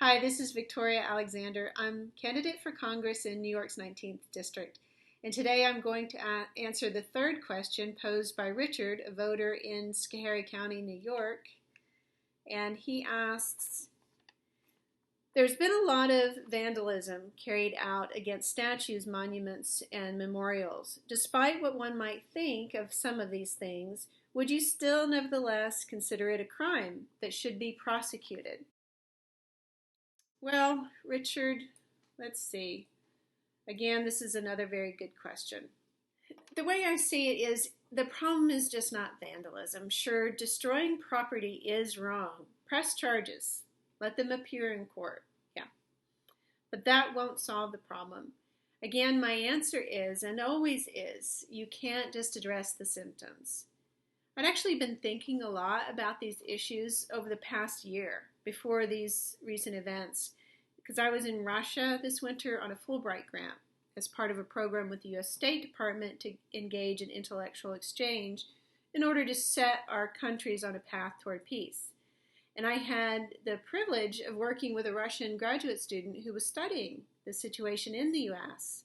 Hi, this is Victoria Alexander. I'm candidate for Congress in New York's 19th District. And today I'm going to answer the third question posed by Richard, a voter in Schoharie County, New York. And he asks, there's been a lot of vandalism carried out against statues, monuments, and memorials. Despite what one might think of some of these things, would you still nevertheless consider it a crime that should be prosecuted? Well, Richard, let's see. Again, this is another very good question. The way I see it is the problem is just not vandalism. Sure, destroying property is wrong. Press charges. Let them appear in court. Yeah. But that won't solve the problem. Again, my answer is, and always is, you can't just address the symptoms. I'd actually been thinking a lot about these issues over the past year before these recent events, because I was in Russia this winter on a Fulbright grant as part of a program with the U.S. State Department to engage in intellectual exchange in order to set our countries on a path toward peace. And I had the privilege of working with a Russian graduate student who was studying the situation in the U.S.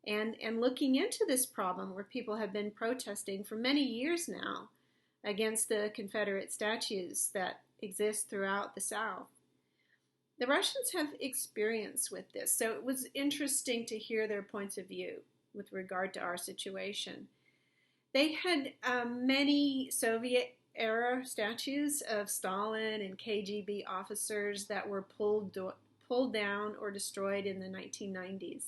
and looking into this problem where people have been protesting for many years now against the Confederate statues that exist throughout the South. The Russians have experience with this, so it was interesting to hear their points of view with regard to our situation. They had many Soviet-era statues of Stalin and KGB officers that were pulled down or destroyed in the 1990s.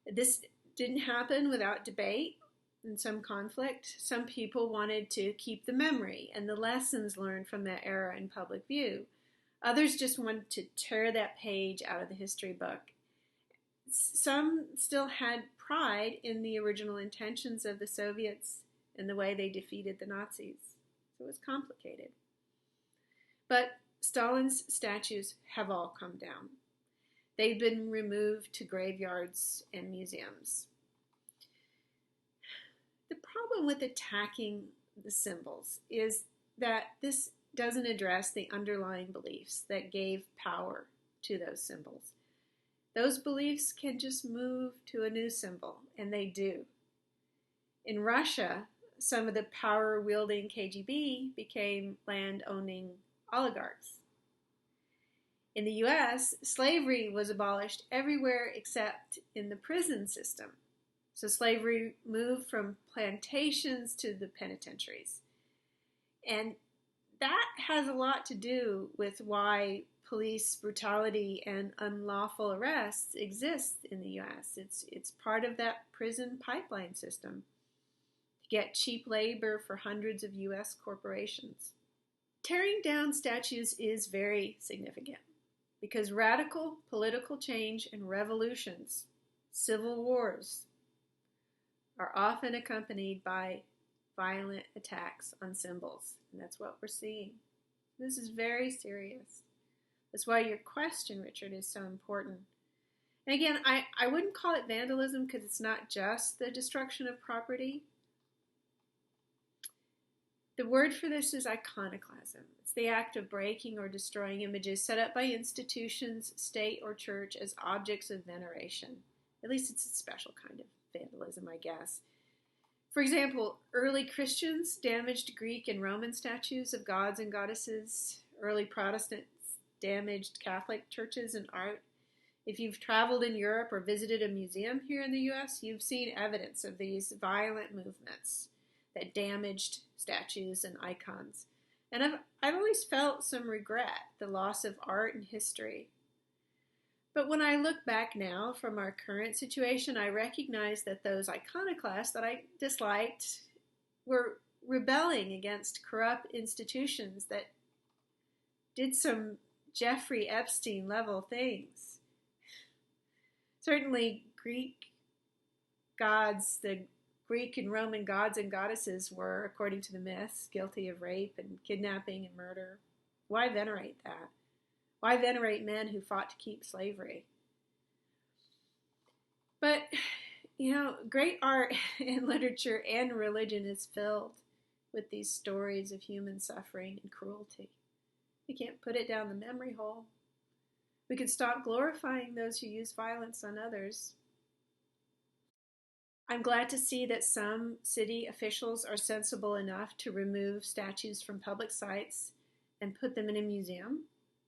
This didn't happen without debate and some conflict. Some people wanted to keep the memory and the lessons learned from that era in public view. Others just wanted to tear that page out of the history book. Some still had pride in the original intentions of the Soviets and the way they defeated the Nazis. So it was complicated. But Stalin's statues have all come down. They've been removed to graveyards and museums. The problem with attacking the symbols is that this doesn't address the underlying beliefs that gave power to those symbols. Those beliefs can just move to a new symbol, and they do. In Russia, some of the power-wielding KGB became land-owning oligarchs. In the U.S., slavery was abolished everywhere except in the prison system. So slavery moved from plantations to the penitentiaries. And that has a lot to do with why police brutality and unlawful arrests exist in the U.S. It's part of that prison pipeline system to get cheap labor for hundreds of U.S. corporations. Tearing down statues is very significant because radical political change and revolutions, civil wars, are often accompanied by violent attacks on symbols. And that's what we're seeing. This is very serious. That's why your question, Richard, is so important. And again, I wouldn't call it vandalism because it's not just the destruction of property. The word for this is iconoclasm. It's the act of breaking or destroying images set up by institutions, state, or church as objects of veneration. At least it's a special kind of vandalism, I guess. For example, early Christians damaged Greek and Roman statues of gods and goddesses. Early Protestants damaged Catholic churches and art. If you've traveled in Europe or visited a museum here in the U.S., you've seen evidence of these violent movements that damaged statues and icons. And I've always felt some regret, the loss of art and history. But when I look back now from our current situation, I recognize that those iconoclasts that I disliked were rebelling against corrupt institutions that did some Jeffrey Epstein level things. Certainly Greek gods, the Greek and Roman gods and goddesses were, according to the myths, guilty of rape and kidnapping and murder. Why venerate that? Why venerate men who fought to keep slavery? But, great art and literature and religion is filled with these stories of human suffering and cruelty. You can't put it down the memory hole. We could stop glorifying those who use violence on others. I'm glad to see that some city officials are sensible enough to remove statues from public sites and put them in a museum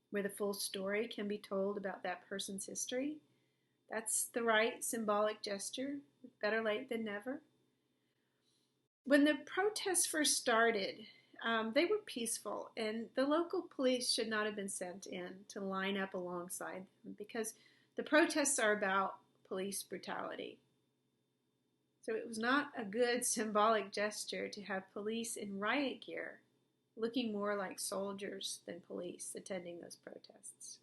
where the full story can be told about that person's history. That's the right symbolic gesture. Better late than never. When the protests first started, they were peaceful, and the local police should not have been sent in to line up alongside them because the protests are about police brutality. So it was not a good symbolic gesture to have police in riot gear looking more like soldiers than police attending those protests.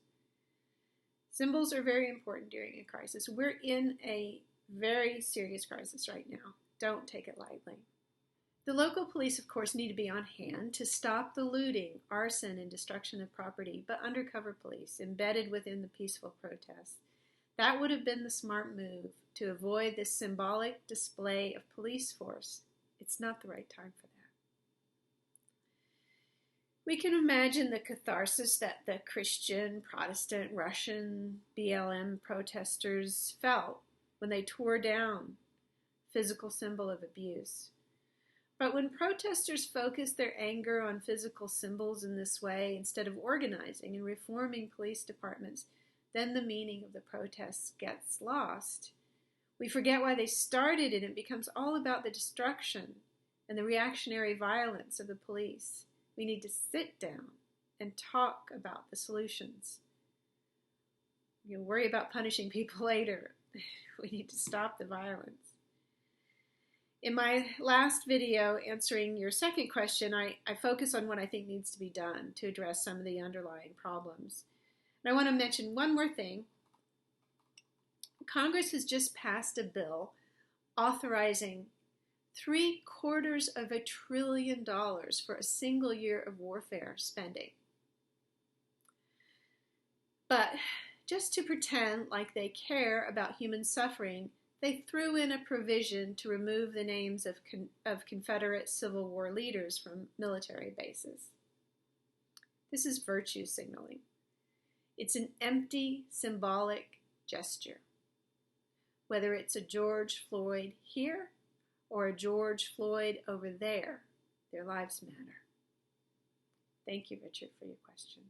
Symbols are very important during a crisis. We're in a very serious crisis right now. Don't take it lightly. The local police, of course, need to be on hand to stop the looting, arson, and destruction of property, but undercover police, embedded within the peaceful protests. That would have been the smart move to avoid this symbolic display of police force. It's not the right time for that. We can imagine the catharsis that the Christian, Protestant, Russian, BLM protesters felt when they tore down physical symbol of abuse. But when protesters focus their anger on physical symbols in this way, instead of organizing and reforming police departments, then the meaning of the protests gets lost. We forget why they started, and it becomes all about the destruction and the reactionary violence of the police. We need to sit down and talk about the solutions. You worry about punishing people later. We need to stop the violence. In my last video answering your second question, I focus on what I think needs to be done to address some of the underlying problems. And I want to mention one more thing. Congress has just passed a bill authorizing $750 billion for a single year of warfare spending. But just to pretend like they care about human suffering, they threw in a provision to remove the names of Confederate Civil War leaders from military bases. This is virtue signaling. It's an empty, symbolic gesture. Whether it's a George Floyd here or a George Floyd over there, their lives matter. Thank you, Richard, for your question.